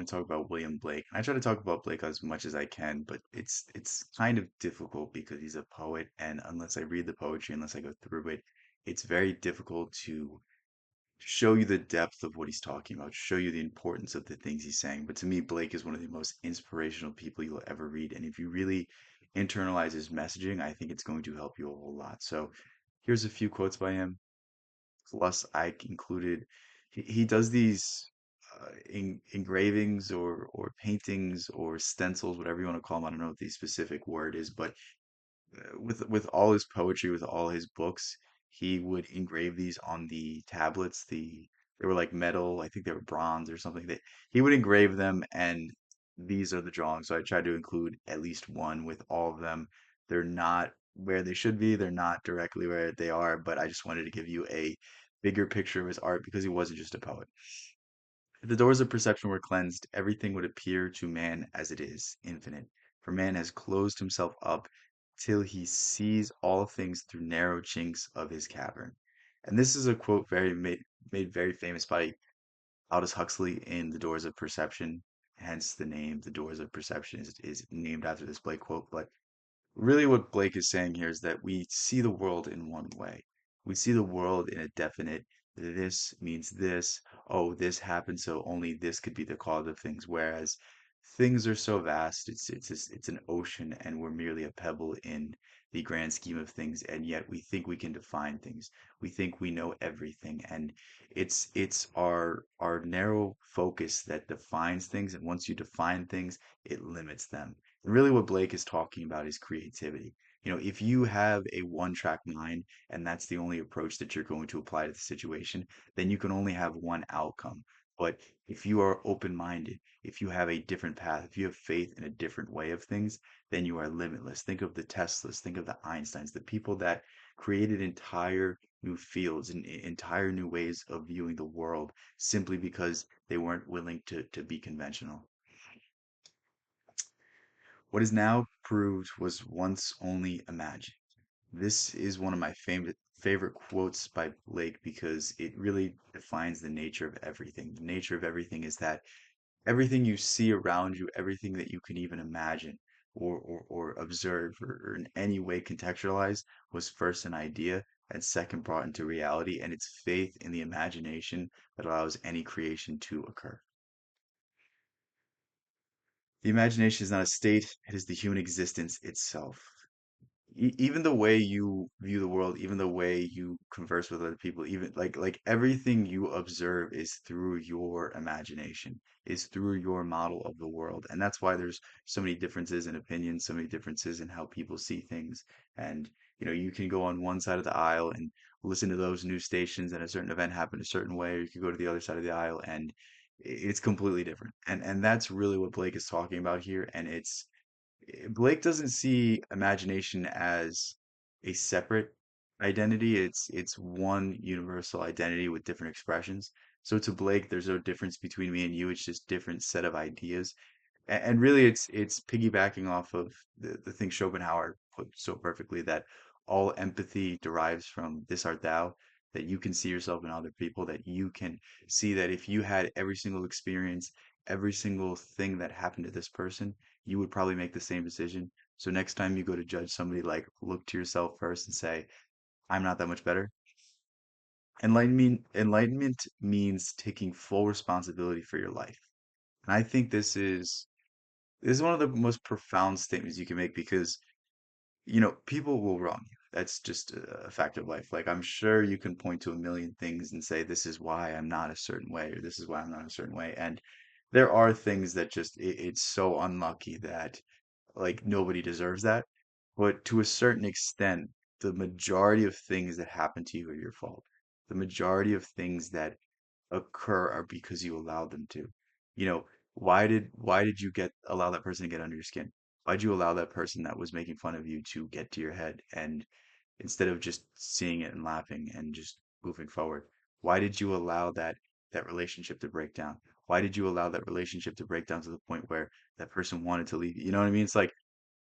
to talk about William Blake. I try to talk about Blake as much as I can, but it's kind of difficult because he's a poet, and unless I read the poetry, unless I go through it, it's very difficult to show you the depth of what he's talking about, show you the importance of the things he's saying. But to me, Blake is one of the most inspirational people you'll ever read, and if you really internalize his messaging, I think it's going to help you a whole lot. So here's a few quotes by him. Plus, I included he does these engravings or paintings or stencils, whatever you want to call them. I don't know what the specific word is, but with all his poetry, with all his books, he would engrave these on the tablets. They were like metal, I think they were bronze or something. That he would engrave them, and these are the drawings. So I tried to include at least one with all of them. They're not where they should be. They're not directly where they are, but I just wanted to give you a bigger picture of his art because he wasn't just a poet. If the doors of perception were cleansed, everything would appear to man as it is, infinite. For man has closed himself up till he sees all things through narrow chinks of his cavern. And this is a quote made very famous by Aldous Huxley in The Doors of Perception. Hence the name, The Doors of Perception is named after this Blake quote. But really, what Blake is saying here is that we see the world in one way. We see the world in a definite, this means this, oh, this happened, so only this could be the cause of things. Whereas things are so vast, it's an ocean, and we're merely a pebble in the grand scheme of things, and yet we think we can define things. We think we know everything, and it's our narrow focus that defines things, and once you define things, it limits them. And really, what Blake is talking about is creativity. You know, if you have a one-track mind and that's the only approach that you're going to apply to the situation, then you can only have one outcome. But if you are open-minded, if you have a different path, if you have faith in a different way of things, then you are limitless. Think of the Teslas, think of the Einsteins, the people that created entire new fields and entire new ways of viewing the world simply because they weren't willing to be conventional. What is now proved was once only imagined. This is one of my favorite quotes by Blake because it really defines the nature of everything. The nature of everything is that everything you see around you, everything that you can even imagine or observe or in any way contextualize was first an idea and second brought into reality, and it's faith in the imagination that allows any creation to occur. The imagination is not a state, it is the human existence itself. Even the way you view the world, even the way you converse with other people, even like everything you observe is through your imagination, is through your model of the world. And that's why there's so many differences in opinions, so many differences in how people see things. And you can go on one side of the aisle and listen to those news stations and a certain event happened a certain way, or you could go to the other side of the aisle and it's completely different. And that's really what Blake is talking about here. And Blake doesn't see imagination as a separate identity. It's one universal identity with different expressions. So to Blake, there's no difference between me and you. It's just different set of ideas. And really, it's piggybacking off of the thing Schopenhauer put so perfectly that all empathy derives from this art thou, that you can see yourself in other people, that you can see that if you had every single experience, every single thing that happened to this person, you would probably make the same decision. So next time you go to judge somebody, like look to yourself first and say, I'm not that much better. Enlightenment means taking full responsibility for your life. And I think this is one of the most profound statements you can make because, people will wrong you. That's just a fact of life. Like, I'm sure you can point to a million things and say, this is why I'm not a certain way, or this is why I'm not a certain way. And there are things that just, it's so unlucky that, like, nobody deserves that. But to a certain extent, the majority of things that happen to you are your fault. The majority of things that occur are because you allowed them to. You know, why did you get allow that person to get under your skin? Why'd you allow that person that was making fun of you to get to your head? And instead of just seeing it and laughing and just moving forward, why did you allow that relationship to break down? Why did you allow that relationship to break down to the point where that person wanted to leave you? You know what I mean? It's like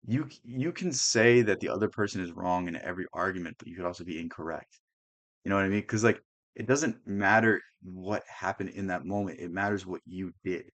you can say that the other person is wrong in every argument, but you could also be incorrect. You know what I mean? Because like it doesn't matter what happened in that moment. It matters what you did.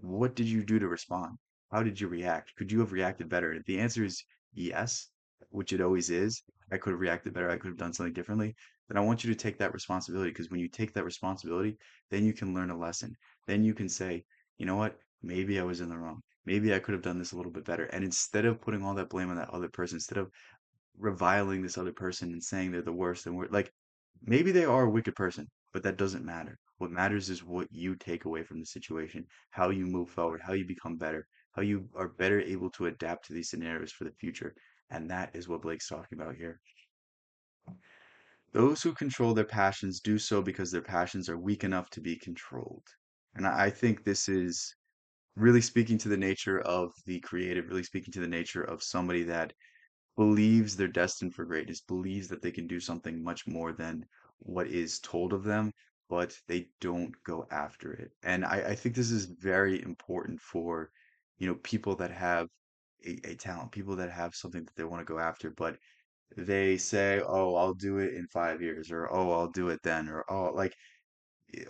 What did you do to respond? How did you react? Could you have reacted better? If the answer is yes, which it always is, I could have reacted better, I could have done something differently, then I want you to take that responsibility, because when you take that responsibility, then you can learn a lesson. Then you can say, you know what? Maybe I was in the wrong. Maybe I could have done this a little bit better. And instead of putting all that blame on that other person, instead of reviling this other person and saying they're the worst and we're like, maybe they are a wicked person, but that doesn't matter. What matters is what you take away from the situation, how you move forward, how you become better, how you are better able to adapt to these scenarios for the future. And that is what Blake's talking about here. Those who control their passions do so because their passions are weak enough to be controlled. And I think this is really speaking to the nature of the creative, really speaking to the nature of somebody that believes they're destined for greatness, believes that they can do something much more than what is told of them, but they don't go after it. And I think this is very important for, people that have a talent, people that have something that they want to go after, but they say, oh, I'll do it in 5 years, or oh, I'll do it then, or oh, like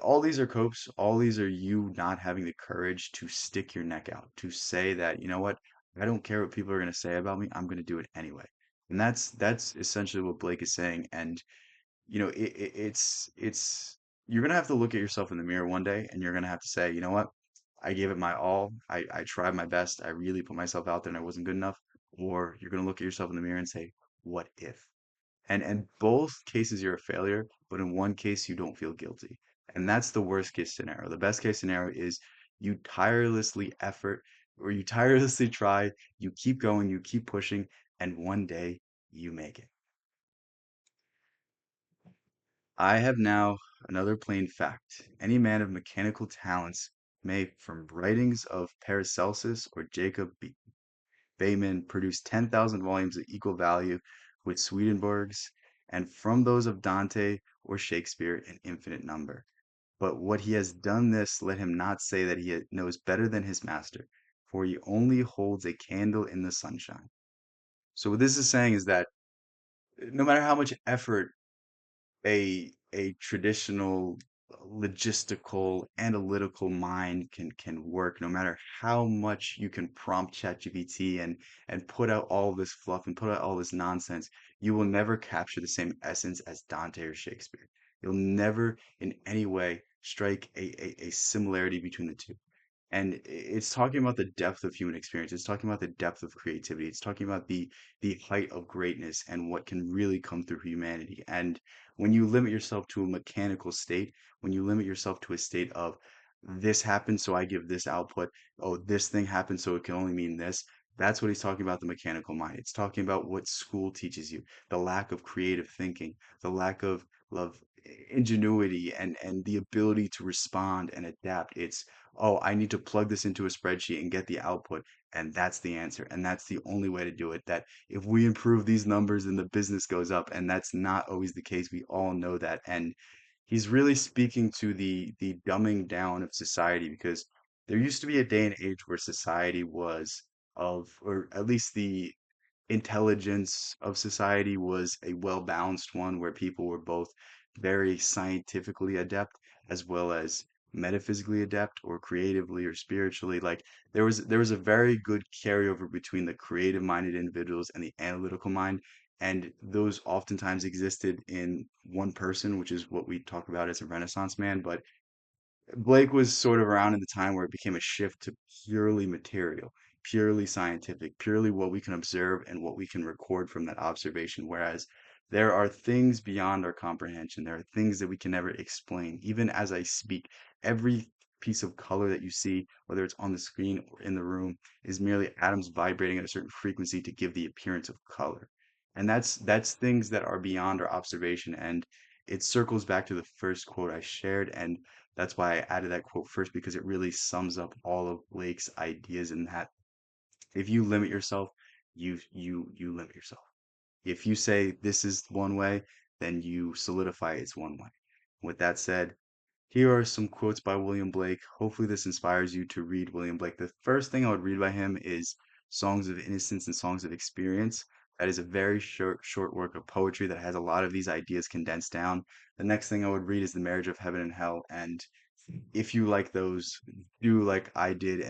all these are copes. All these are you not having the courage to stick your neck out, to say that, you know what, I don't care what people are going to say about me. I'm going to do it anyway. And that's essentially what Blake is saying. And it's you're going to have to look at yourself in the mirror one day, and you're going to have to say, you know what, I gave it my all. I tried my best. I really put myself out there, and I wasn't good enough. Or you're going to look at yourself in the mirror and say, what if? And both cases you're a failure, but in one case you don't feel guilty. And that's the worst case scenario. The best case scenario is you tirelessly effort or you tirelessly try, you keep going, you keep pushing, and one day you make it. I have now another plain fact. Any man of mechanical talents may, from writings of Paracelsus or Jacob Bayman produced 10,000 volumes of equal value with Swedenborg's, and from those of Dante or Shakespeare an infinite number. But what he has done this, let him not say that he knows better than his master, for he only holds a candle in the sunshine. So what this is saying is that no matter how much effort a traditional logistical analytical mind can work, no matter how much you can prompt ChatGPT and put out all this fluff and put out all this nonsense, you will never capture the same essence as Dante or Shakespeare. You'll never in any way strike a similarity between the two. And it's talking about the depth of human experience. It's talking about the depth of creativity. It's talking about the height of greatness and what can really come through humanity. And when you limit yourself to a mechanical state, when you limit yourself to a state of this happened, so I give this output, oh, this thing happened, so it can only mean this. That's what he's talking about, the mechanical mind. It's talking about what school teaches you, the lack of creative thinking, the lack of ingenuity and the ability to respond and adapt. It's, oh, I need to plug this into a spreadsheet and get the output. And that's the answer. And that's the only way to do it. That if we improve these numbers, then the business goes up. And that's not always the case. We all know that. And he's really speaking to the dumbing down of society, because there used to be a day and age where society was or at least the intelligence of society was a well-balanced one where people were both very scientifically adept as well as metaphysically adept or creatively or spiritually. Like there was a very good carryover between the creative minded individuals and the analytical mind, and those oftentimes existed in one person, which is what we talk about as a renaissance man. But Blake was sort of around in the time where it became a shift to purely material, purely scientific, purely what we can observe and what we can record from that observation. Whereas there are things beyond our comprehension. There are things that we can never explain. Even as I speak, every piece of color that you see, whether it's on the screen or in the room, is merely atoms vibrating at a certain frequency to give the appearance of color. And that's things that are beyond our observation. And it circles back to the first quote I shared. And that's why I added that quote first, because it really sums up all of Blake's ideas in that if you limit yourself, you limit yourself. If you say this is one way, then you solidify it's one way. With that said, here are some quotes by William Blake. Hopefully, this inspires you to read William Blake. The first thing I would read by him is Songs of Innocence and Songs of Experience. That is a very short work of poetry that has a lot of these ideas condensed down. The next thing I would read is The Marriage of Heaven and Hell. And if you like those, do like I did and